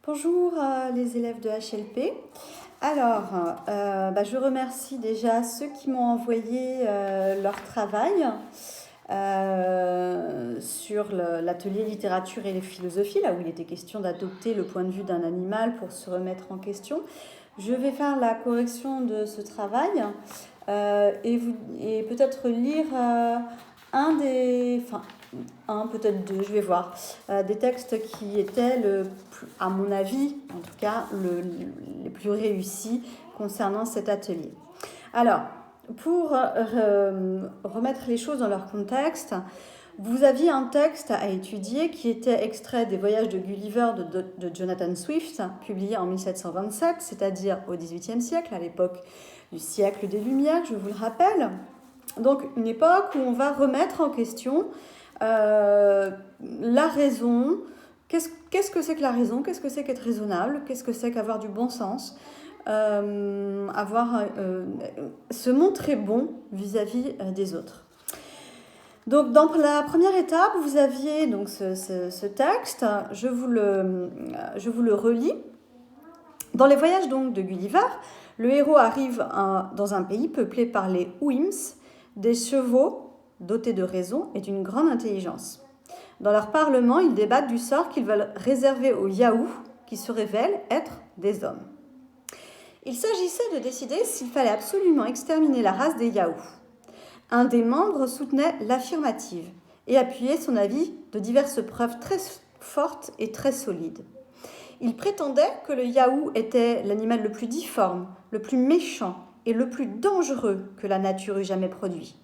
Bonjour les élèves de HLP. Alors, je remercie déjà ceux qui m'ont envoyé leur travail sur l'atelier littérature et les philosophies, là où il était question d'adopter le point de vue d'un animal pour se remettre en question. Je vais faire la correction de ce travail et peut-être lire peut-être deux, je vais voir, des textes qui étaient, à mon avis, en tout cas, les plus réussis concernant cet atelier. Alors, pour remettre les choses dans leur contexte, vous aviez un texte à étudier qui était extrait des Voyages de Gulliver de Jonathan Swift, publié en 1727, c'est-à-dire au XVIIIe siècle, à l'époque du siècle des Lumières, je vous le rappelle. Donc, une époque où on va remettre en question la raison. Qu'est-ce que c'est que la raison? Qu'est-ce que c'est qu'être raisonnable? Qu'est-ce que c'est qu'avoir du bon sens? Se montrer bon vis-à-vis des autres. Donc, dans la première étape, vous aviez donc ce texte. Je vous le relis. Dans les voyages donc de Gulliver, le héros arrive dans un pays peuplé par les Wims, des chevaux dotés de raison et d'une grande intelligence. Dans leur parlement, ils débattent du sort qu'ils veulent réserver aux Yahoo, qui se révèlent être des hommes. Il s'agissait de décider s'il fallait absolument exterminer la race des Yahoo. Un des membres soutenait l'affirmative et appuyait son avis de diverses preuves très fortes et très solides. Il prétendait que le Yahoo était l'animal le plus difforme, le plus méchant et le plus dangereux que la nature eût jamais produit.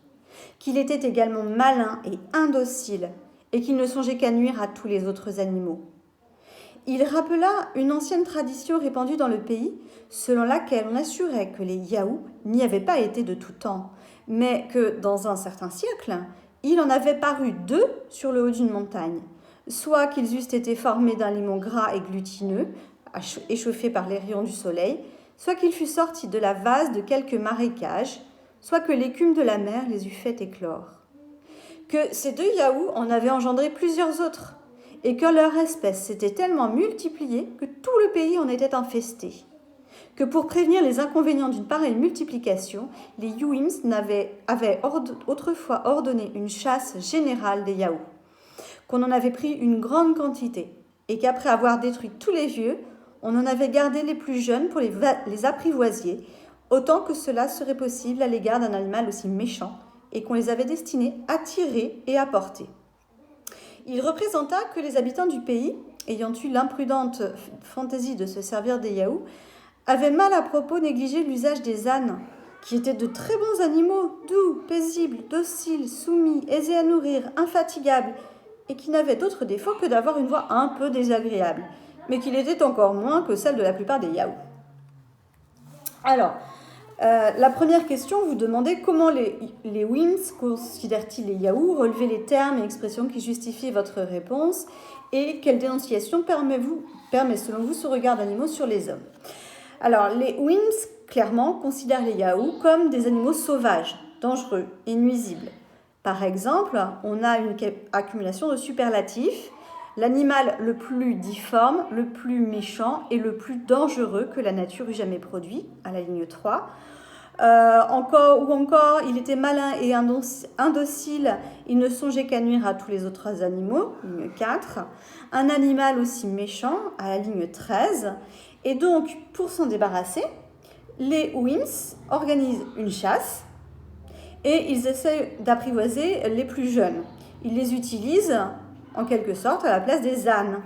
Qu'il était également malin et indocile, et qu'il ne songeait qu'à nuire à tous les autres animaux. Il rappela une ancienne tradition répandue dans le pays, selon laquelle on assurait que les Yahoo n'y avaient pas été de tout temps, mais que, dans un certain siècle, il en avait paru 2 sur le haut d'une montagne, soit qu'ils eussent été formés d'un limon gras et glutineux, échauffé par les rayons du soleil, soit qu'ils fussent sortis de la vase de quelque marécage, soit que l'écume de la mer les eût fait éclore. Que ces 2 Yahoo en avaient engendré plusieurs autres, et que leur espèce s'était tellement multipliée que tout le pays en était infesté. Que pour prévenir les inconvénients d'une pareille multiplication, les Yuims avaient autrefois ordonné une chasse générale des Yahoo, qu'on en avait pris une grande quantité, et qu'après avoir détruit tous les vieux, on en avait gardé les plus jeunes pour les apprivoiser, autant que cela serait possible à l'égard d'un animal aussi méchant, et qu'on les avait destinés à tirer et à porter. Il représenta que les habitants du pays, ayant eu l'imprudente fantaisie de se servir des Yahoo, avaient mal à propos négligé l'usage des ânes, qui étaient de très bons animaux, doux, paisibles, dociles, soumis, aisés à nourrir, infatigables, et qui n'avaient d'autre défaut que d'avoir une voix un peu désagréable, mais qui l'était encore moins que celle de la plupart des Yahoo. Alors, la première question, vous demandez comment les Wims considèrent-ils les Yahoo? Relevez les termes et expressions qui justifient votre réponse et quelle dénonciation permet selon vous ce regard d'animaux sur les hommes. Alors, les Wims, clairement, considèrent les Yahoo comme des animaux sauvages, dangereux et nuisibles. Par exemple, on a une accumulation de superlatifs. L'animal le plus difforme, le plus méchant et le plus dangereux que la nature eût jamais produit, à la ligne 3. Encore, il était malin et indocile, il ne songeait qu'à nuire à tous les autres animaux, ligne 4. Un animal aussi méchant, à la ligne 13. Et donc, pour s'en débarrasser, les Wims organisent une chasse et ils essaient d'apprivoiser les plus jeunes. Ils les utilisent, en quelque sorte, à la place des ânes.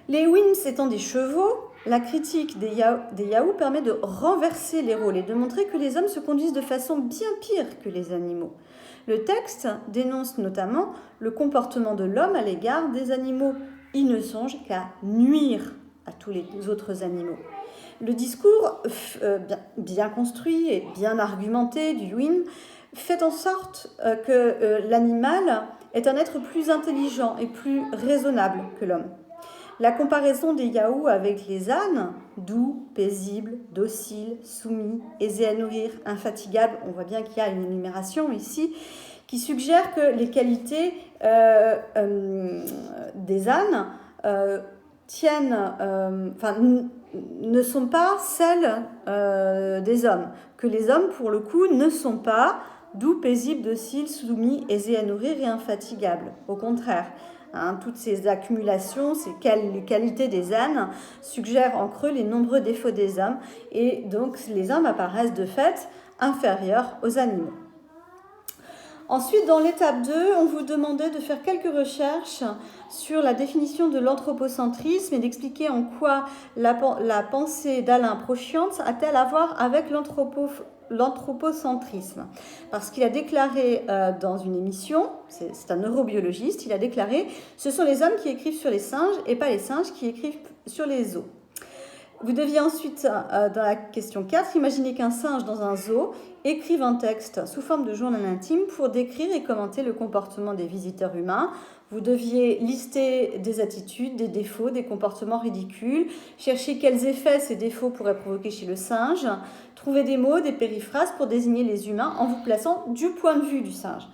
Les Wims étant des chevaux, la critique des Yahoo permet de renverser les rôles et de montrer que les hommes se conduisent de façon bien pire que les animaux. Le texte dénonce notamment le comportement de l'homme à l'égard des animaux. Il ne songe qu'à nuire à tous les autres animaux. Le discours bien construit et bien argumenté du Yuin fait en sorte que l'animal est un être plus intelligent et plus raisonnable que l'homme. La comparaison des Yahoo avec les ânes, doux, paisibles, dociles, soumis, aisés à nourrir, infatigables, on voit bien qu'il y a une énumération ici, qui suggère que les qualités des ânes ne sont pas celles des hommes, que les hommes, pour le coup, ne sont pas doux, paisibles, dociles, soumis, aisés à nourrir et infatigables. Au contraire, hein, toutes ces accumulations, ces qualités des ânes suggèrent en creux les nombreux défauts des hommes, et donc les hommes apparaissent de fait inférieurs aux animaux. Ensuite, dans l'étape 2, on vous demandait de faire quelques recherches sur la définition de l'anthropocentrisme et d'expliquer en quoi la pensée d'Alain Proscience a-t-elle à voir avec l'anthropocentrisme. Parce qu'il a déclaré dans une émission, c'est un neurobiologiste, il a déclaré « Ce sont les hommes qui écrivent sur les singes et pas les singes qui écrivent sur les zoos ». Vous deviez ensuite, dans la question 4, imaginer qu'un singe dans un zoo écrive un texte sous forme de journal intime pour décrire et commenter le comportement des visiteurs humains. Vous deviez lister des attitudes, des défauts, des comportements ridicules, chercher quels effets ces défauts pourraient provoquer chez le singe, trouver des mots, des périphrases pour désigner les humains en vous plaçant du point de vue du singe.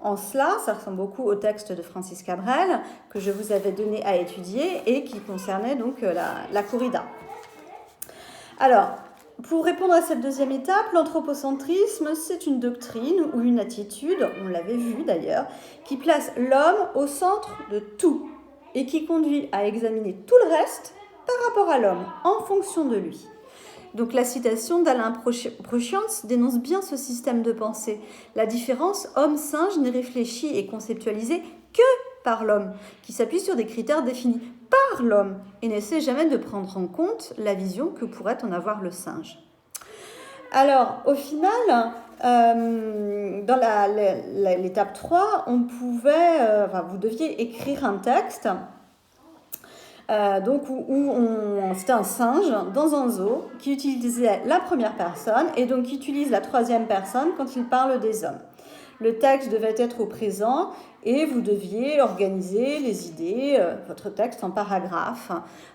En cela, ça ressemble beaucoup au texte de Francis Cabrel que je vous avais donné à étudier et qui concernait donc la corrida. Alors, pour répondre à cette deuxième étape, l'anthropocentrisme, c'est une doctrine ou une attitude, on l'avait vu d'ailleurs, qui place l'homme au centre de tout et qui conduit à examiner tout le reste par rapport à l'homme, en fonction de lui. Donc la citation d'Alain Proscience dénonce bien ce système de pensée. La différence homme-singe n'est réfléchie et conceptualisée que par l'homme, qui s'appuie sur des critères définis par l'homme et n'essaie jamais de prendre en compte la vision que pourrait en avoir le singe. Alors, au final, dans l'étape 3, on pouvait, vous deviez écrire un texte c'était un singe dans un zoo qui utilisait la première personne et donc qui utilise la troisième personne quand il parle des hommes. Le texte devait être au présent et vous deviez organiser les idées, votre texte en paragraphes,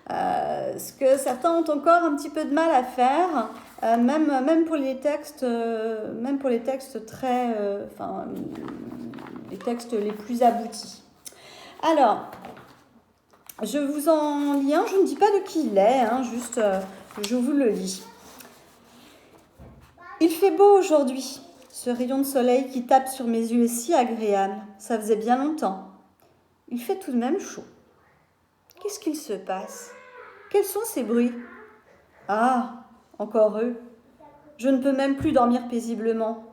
ce que certains ont encore un petit peu de mal à faire, même pour les textes très, les textes les plus aboutis. Alors, je vous en lis un, je ne dis pas de qui il est, juste je vous le lis. Il fait beau aujourd'hui. Ce rayon de soleil qui tape sur mes yeux est si agréable. Ça faisait bien longtemps. Il fait tout de même chaud. Qu'est-ce qu'il se passe? Quels sont ces bruits? Ah, encore eux. Je ne peux même plus dormir paisiblement.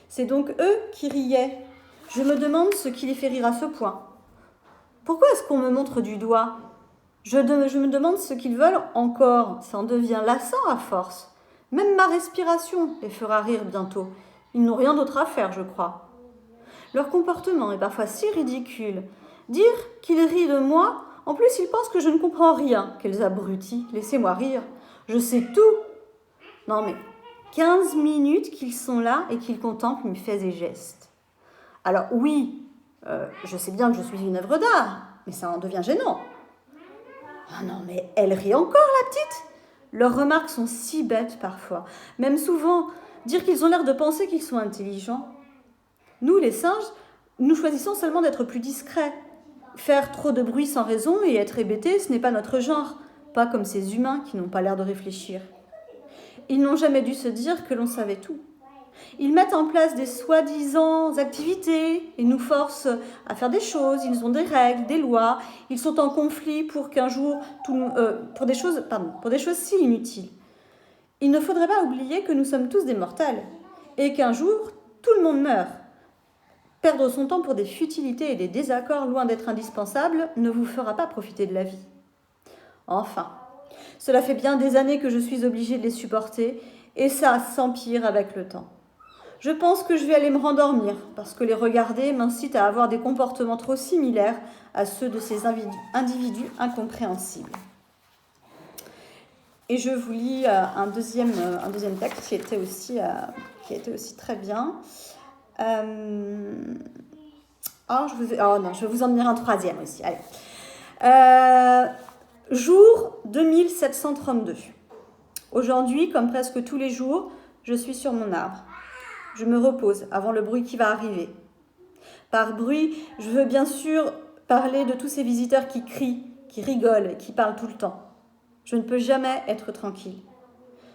C'est donc eux qui riaient. Je me demande ce qui les fait rire à ce point. Pourquoi est-ce qu'on me montre du doigt? Je me demande ce qu'ils veulent encore. Ça en devient lassant à force. Même ma respiration les fera rire bientôt. Ils n'ont rien d'autre à faire, je crois. Leur comportement est parfois si ridicule. Dire qu'ils rient de moi, en plus ils pensent que je ne comprends rien. Quels abrutis, laissez-moi rire. Je sais tout. Non mais, 15 minutes qu'ils sont là et qu'ils contemplent mes faits et gestes. Alors oui, je sais bien que je suis une œuvre d'art, mais ça en devient gênant. Ah non mais, elle rit encore la petite. Leurs remarques sont si bêtes parfois, même souvent. Dire qu'ils ont l'air de penser qu'ils sont intelligents. Nous, les singes, nous choisissons seulement d'être plus discrets. Faire trop de bruit sans raison et être hébétés, ce n'est pas notre genre. Pas comme ces humains qui n'ont pas l'air de réfléchir. Ils n'ont jamais dû se dire que l'on savait tout. Ils mettent en place des soi-disant activités et nous forcent à faire des choses. Ils ont des règles, des lois. Ils sont en conflit pour qu'un jour, pour des choses si inutiles. Il ne faudrait pas oublier que nous sommes tous des mortels et qu'un jour, tout le monde meurt. Perdre son temps pour des futilités et des désaccords loin d'être indispensables ne vous fera pas profiter de la vie. Enfin, cela fait bien des années que je suis obligée de les supporter et ça s'empire avec le temps. Je pense que je vais aller me rendormir parce que les regarder m'incite à avoir des comportements trop similaires à ceux de ces individus incompréhensibles. Et je vous lis un deuxième texte qui était aussi très bien. Je vais vous en dire un troisième aussi. Allez. Jour 2732. Aujourd'hui, comme presque tous les jours, je suis sur mon arbre. Je me repose avant le bruit qui va arriver. Par bruit, je veux bien sûr parler de tous ces visiteurs qui crient, qui rigole et qui parle tout le temps. Je ne peux jamais être tranquille.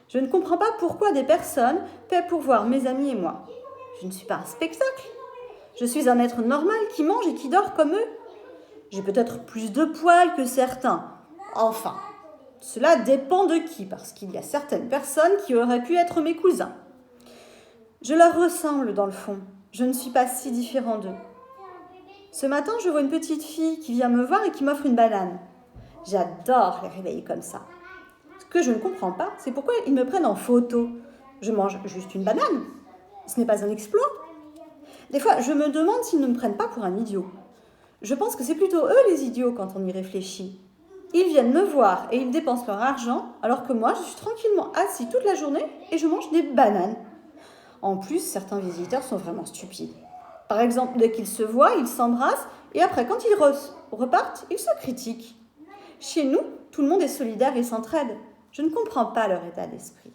Je ne comprends pas pourquoi des personnes paient pour voir mes amis et moi. Je ne suis pas un spectacle. Je suis un être normal qui mange et qui dort comme eux. J'ai peut-être plus de poils que certains. Enfin, cela dépend de qui, parce qu'il y a certaines personnes qui auraient pu être mes cousins. Je leur ressemble dans le fond. Je ne suis pas si différent d'eux. Ce matin, je vois une petite fille qui vient me voir et qui m'offre une banane. J'adore les réveiller comme ça. Ce que je ne comprends pas, c'est pourquoi ils me prennent en photo. Je mange juste une banane. Ce n'est pas un exploit. Des fois, je me demande s'ils ne me prennent pas pour un idiot. Je pense que c'est plutôt eux les idiots quand on y réfléchit. Ils viennent me voir et ils dépensent leur argent, alors que moi, je suis tranquillement assis toute la journée et je mange des bananes. En plus, certains visiteurs sont vraiment stupides. Par exemple, dès qu'ils se voient, ils s'embrassent et après, quand ils repartent, ils se critiquent. Chez nous, tout le monde est solidaire et s'entraide. Je ne comprends pas leur état d'esprit.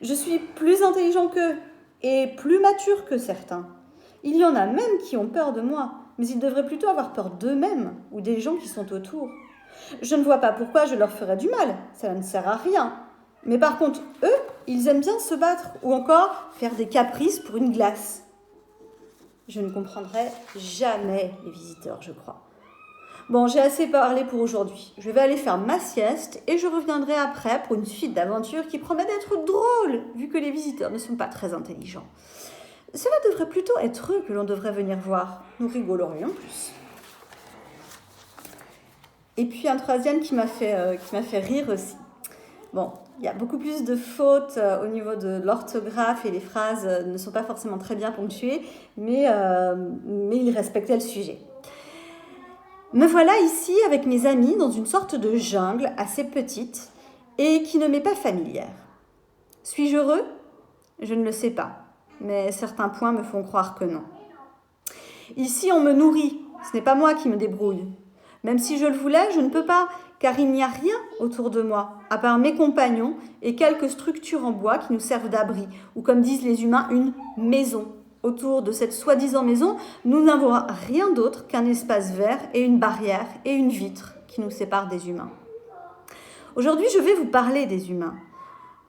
Je suis plus intelligent qu'eux et plus mature que certains. Il y en a même qui ont peur de moi, mais ils devraient plutôt avoir peur d'eux-mêmes ou des gens qui sont autour. Je ne vois pas pourquoi je leur ferais du mal, ça ne sert à rien. Mais par contre, eux, ils aiment bien se battre ou encore faire des caprices pour une glace. Je ne comprendrai jamais les visiteurs, je crois. Bon, j'ai assez parlé pour aujourd'hui. Je vais aller faire ma sieste et je reviendrai après pour une suite d'aventures qui promet d'être drôle, vu que les visiteurs ne sont pas très intelligents. Cela devrait plutôt être eux que l'on devrait venir voir. Nous rigolerions plus. Et puis un troisième qui m'a fait rire aussi. Bon, il y a beaucoup plus de fautes au niveau de l'orthographe et les phrases ne sont pas forcément très bien ponctuées, mais il respectait le sujet. Me voilà ici avec mes amis dans une sorte de jungle assez petite et qui ne m'est pas familière. Suis-je heureux ? Je ne le sais pas, mais certains points me font croire que non. Ici, on me nourrit, ce n'est pas moi qui me débrouille. Même si je le voulais, je ne peux pas, car il n'y a rien autour de moi, à part mes compagnons et quelques structures en bois qui nous servent d'abri, ou comme disent les humains, une maison. Autour de cette soi-disant maison, nous n'avons rien d'autre qu'un espace vert et une barrière et une vitre qui nous séparent des humains. Aujourd'hui, je vais vous parler des humains,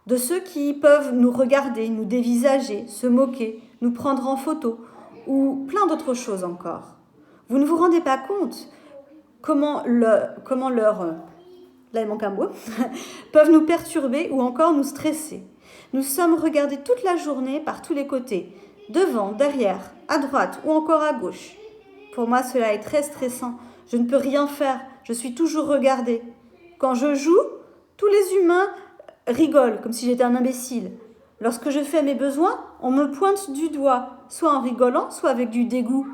de ceux qui peuvent nous regarder, nous dévisager, se moquer, nous prendre en photo, ou plein d'autres choses encore. Vous ne vous rendez pas compte comment leur là il manque un mot, peuvent nous perturber ou encore nous stresser. Nous sommes regardés toute la journée par tous les côtés, devant, derrière, à droite ou encore à gauche. Pour moi, cela est très stressant. Je ne peux rien faire, je suis toujours regardée. Quand je joue, tous les humains rigolent comme si j'étais un imbécile. Lorsque je fais mes besoins, on me pointe du doigt, soit en rigolant, soit avec du dégoût.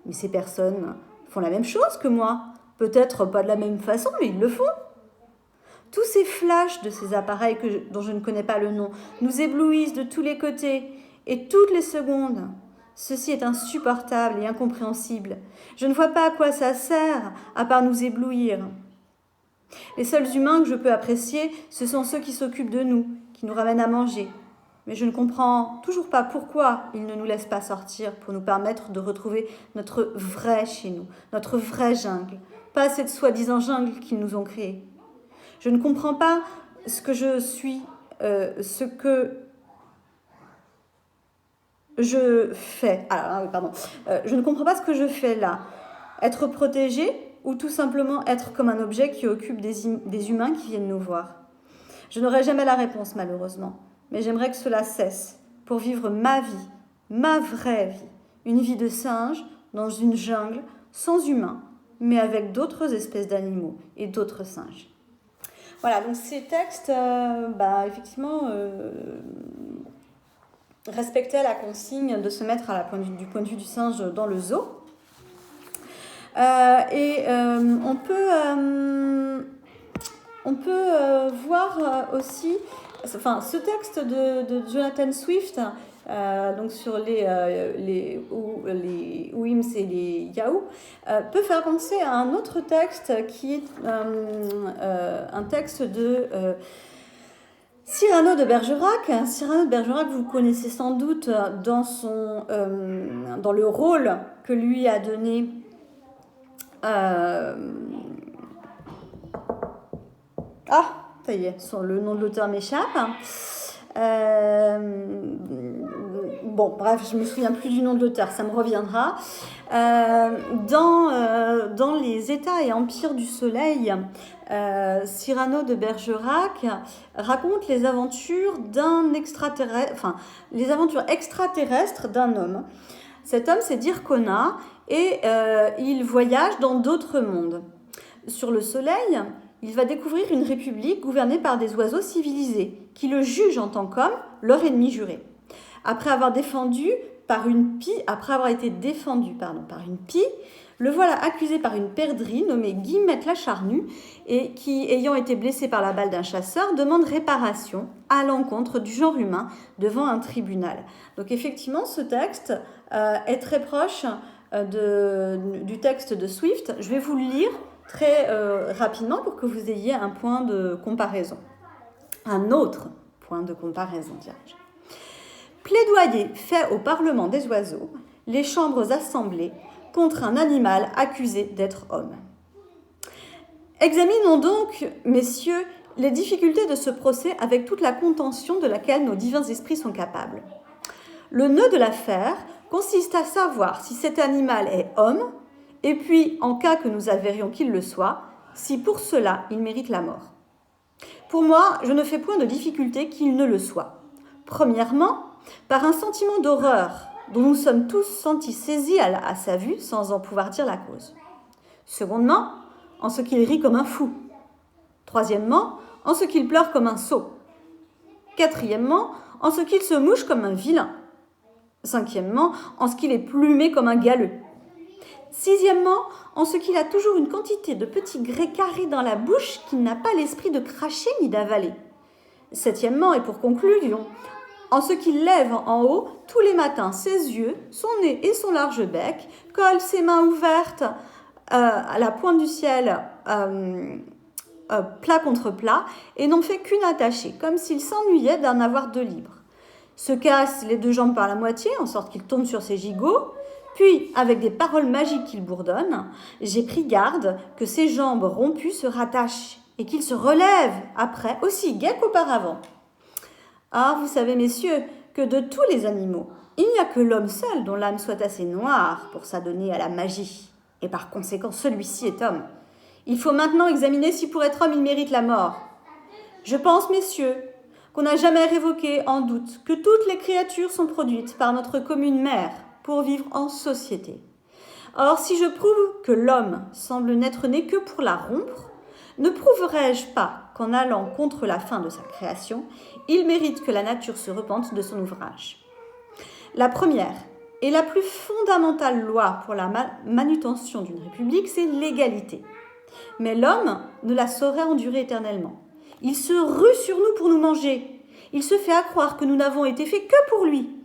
Mais ces personnes font la même chose que moi. Peut-être pas de la même façon, mais ils le font. Tous ces flashs de ces appareils dont je ne connais pas le nom nous éblouissent de tous les côtés et toutes les secondes. Ceci est insupportable et incompréhensible. Je ne vois pas à quoi ça sert, à part nous éblouir. Les seuls humains que je peux apprécier, ce sont ceux qui s'occupent de nous, qui nous ramènent à manger. Mais je ne comprends toujours pas pourquoi ils ne nous laissent pas sortir pour nous permettre de retrouver notre vrai chez nous, notre vraie jungle, pas cette soi-disant jungle qu'ils nous ont créée. Je ne comprends pas ce que je suis, ce que je fais. Je ne comprends pas ce que je fais là. Être protégé ou tout simplement être comme un objet qui occupe des humains qui viennent nous voir. Je n'aurai jamais la réponse malheureusement, mais j'aimerais que cela cesse pour vivre ma vie, ma vraie vie. Une vie de singe dans une jungle sans humains, mais avec d'autres espèces d'animaux et d'autres singes. Voilà, donc ces textes, effectivement, respectaient la consigne de se mettre du point de vue du singe dans le zoo. On peut voir aussi, ce texte de Jonathan Swift, donc sur les Wims et les Yahoo, peut faire penser à un autre texte qui est un texte de Cyrano de Bergerac. Cyrano de Bergerac, vous connaissez sans doute dans le rôle que lui a donné Ah, ça y est, le nom de l'auteur m'échappe. Bon, bref, je ne me souviens plus du nom de l'auteur, ça me reviendra. Dans les États et empires du soleil, Cyrano de Bergerac raconte les aventures les aventures extraterrestres d'un homme. Cet homme, c'est Dircona, et il voyage dans d'autres mondes. Sur le soleil, il va découvrir une république gouvernée par des oiseaux civilisés, qui le jugent en tant qu'homme, leur ennemi juré. Après avoir été défendu par une pie, le voilà accusé par une perdrix nommée Guillemette la Charnue, et qui, ayant été blessé par la balle d'un chasseur, demande réparation à l'encontre du genre humain devant un tribunal. Donc effectivement, ce texte est très proche du texte de Swift. Je vais vous le lire très rapidement pour que vous ayez un point de comparaison. Un autre point de comparaison, dirais-je. Plaidoyer fait au Parlement des oiseaux, les chambres assemblées, contre un animal accusé d'être homme. Examinons donc, messieurs, les difficultés de ce procès avec toute la contention de laquelle nos divins esprits sont capables. Le nœud de l'affaire consiste à savoir si cet animal est homme, et puis, en cas que nous avérions qu'il le soit, si pour cela il mérite la mort. Pour moi, je ne fais point de difficulté qu'il ne le soit. Premièrement, par un sentiment d'horreur dont nous sommes tous sentis saisis à sa vue sans en pouvoir dire la cause. Secondement, en ce qu'il rit comme un fou. Troisièmement, en ce qu'il pleure comme un sot. Quatrièmement, en ce qu'il se mouche comme un vilain. Cinquièmement, en ce qu'il est plumé comme un galeux. Sixièmement, en ce qu'il a toujours une quantité de petits grès carrés dans la bouche qu'il n'a pas l'esprit de cracher ni d'avaler. Septièmement, et pour conclusion, en ce qu'il lève en haut tous les matins ses yeux, son nez et son large bec, colle ses mains ouvertes à la pointe du ciel, plat contre plat, et n'en fait qu'une attachée, comme s'il s'ennuyait d'en avoir deux libres. Se casse les deux jambes par la moitié, en sorte qu'il tombe sur ses gigots, puis, avec des paroles magiques qu'il bourdonne, j'ai pris garde que ses jambes rompues se rattachent et qu'il se relève après, aussi gai qu'auparavant. Ah, vous savez, messieurs, que de tous les animaux, il n'y a que l'homme seul dont l'âme soit assez noire pour s'adonner à la magie, et par conséquent, celui-ci est homme. Il faut maintenant examiner si pour être homme, il mérite la mort. Je pense, messieurs, qu'on n'a jamais révoqué en doute que toutes les créatures sont produites par notre commune mère, pour vivre en société. Or, si je prouve que l'homme semble n'être né que pour la rompre, ne prouverai-je pas qu'en allant contre la fin de sa création, il mérite que la nature se repente de son ouvrage. La première et la plus fondamentale loi pour la manutention d'une république, c'est l'égalité. Mais l'homme ne la saurait endurer éternellement. Il se rue sur nous pour nous manger. Il se fait accroire que nous n'avons été faits que pour lui.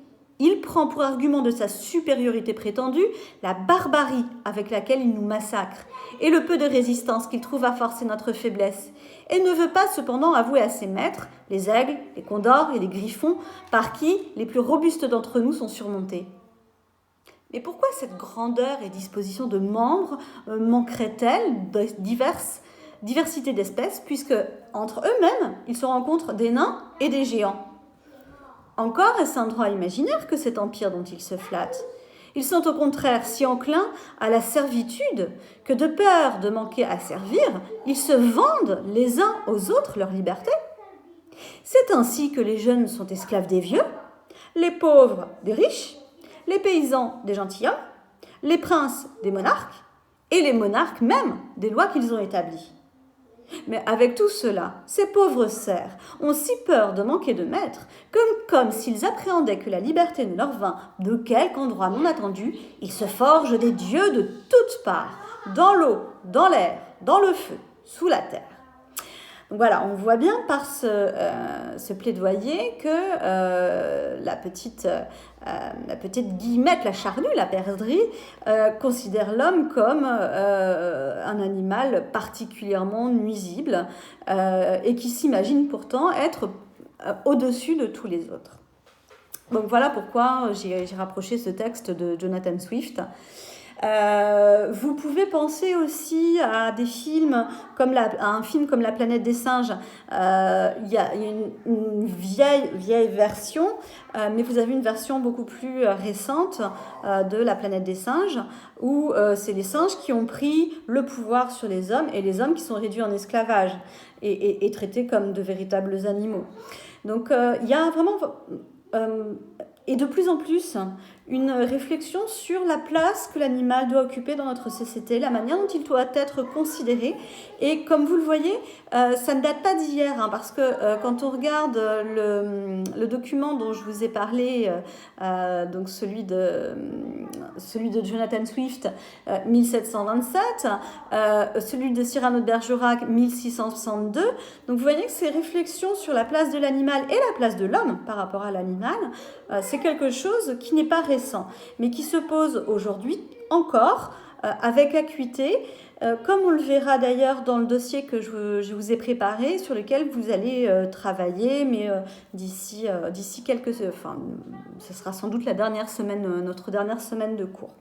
Il prend pour argument de sa supériorité prétendue la barbarie avec laquelle il nous massacre et le peu de résistance qu'il trouve à forcer notre faiblesse, et ne veut pas cependant avouer à ses maîtres, les aigles, les condors et les griffons, par qui les plus robustes d'entre nous sont surmontés. Mais pourquoi cette grandeur et disposition de membres manqueraient-elles de diversité d'espèces, puisque entre eux-mêmes, ils se rencontrent des nains et des géants? Encore est-ce un droit imaginaire que cet empire dont ils se flattent? Ils sont au contraire si enclins à la servitude que, de peur de manquer à servir, ils se vendent les uns aux autres leur liberté. C'est ainsi que les jeunes sont esclaves des vieux, les pauvres des riches, les paysans des gentilshommes, les princes des monarques, et les monarques même des lois qu'ils ont établies. Mais avec tout cela, ces pauvres serfs ont si peur de manquer de maître, comme s'ils appréhendaient que la liberté ne leur vînt de quelque endroit non attendu, ils se forgent des dieux de toutes parts, dans l'eau, dans l'air, dans le feu, sous la terre. Donc voilà, on voit bien par ce plaidoyer que la petite Guillemette, la charnue, la perdrix, considère l'homme comme un animal particulièrement nuisible et qui s'imagine pourtant être au-dessus de tous les autres. Donc voilà pourquoi j'ai rapproché ce texte de Jonathan Swift. Vous pouvez penser aussi à des films à un film comme La planète des singes. Il y a une vieille version, mais vous avez une version beaucoup plus récente de La planète des singes, où c'est les singes qui ont pris le pouvoir sur les hommes et les hommes qui sont réduits en esclavage et traités comme de véritables animaux. Donc il y a vraiment... et de plus en plus, une réflexion sur la place que l'animal doit occuper dans notre société, la manière dont il doit être considéré. Et comme vous le voyez, ça ne date pas d'hier, hein, parce que quand on regarde le document dont je vous ai parlé, donc celui de Jonathan Swift, 1727, celui de Cyrano de Bergerac, 1662, donc vous voyez que ces réflexions sur la place de l'animal et la place de l'homme par rapport à l'animal, c'est quelque chose qui n'est pas récent, mais qui se pose aujourd'hui encore avec acuité, comme on le verra d'ailleurs dans le dossier que je vous ai préparé, sur lequel vous allez travailler, mais d'ici quelques... Enfin, ce sera sans doute notre dernière semaine de cours.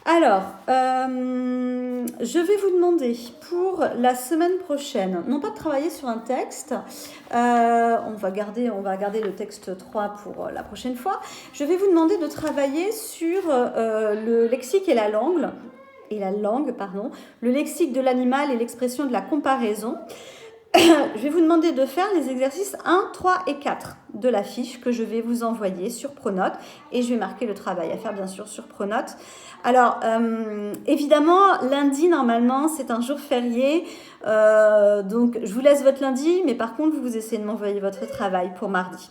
Alors, je vais vous demander pour la semaine prochaine, non pas de travailler sur un texte, on va garder le texte 3 pour la prochaine fois. Je vais vous demander de travailler sur le lexique et la langue, le lexique de l'animal et l'expression de la comparaison. Je vais vous demander de faire les exercices 1, 3 et 4 de la fiche que je vais vous envoyer sur Pronote, et je vais marquer le travail à faire bien sûr sur Pronote. Alors évidemment lundi normalement c'est un jour férié, donc je vous laisse votre lundi, mais par contre vous essayez de m'envoyer votre travail pour mardi.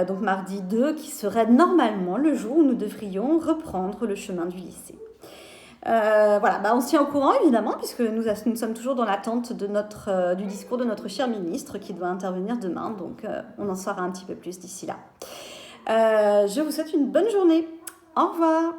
Donc mardi 2 qui serait normalement le jour où nous devrions reprendre le chemin du lycée. Voilà, on se tient au courant évidemment, puisque nous sommes toujours dans l'attente du discours de notre cher ministre qui doit intervenir demain, donc on en saura un petit peu plus d'ici là. Je vous souhaite une bonne journée. Au revoir.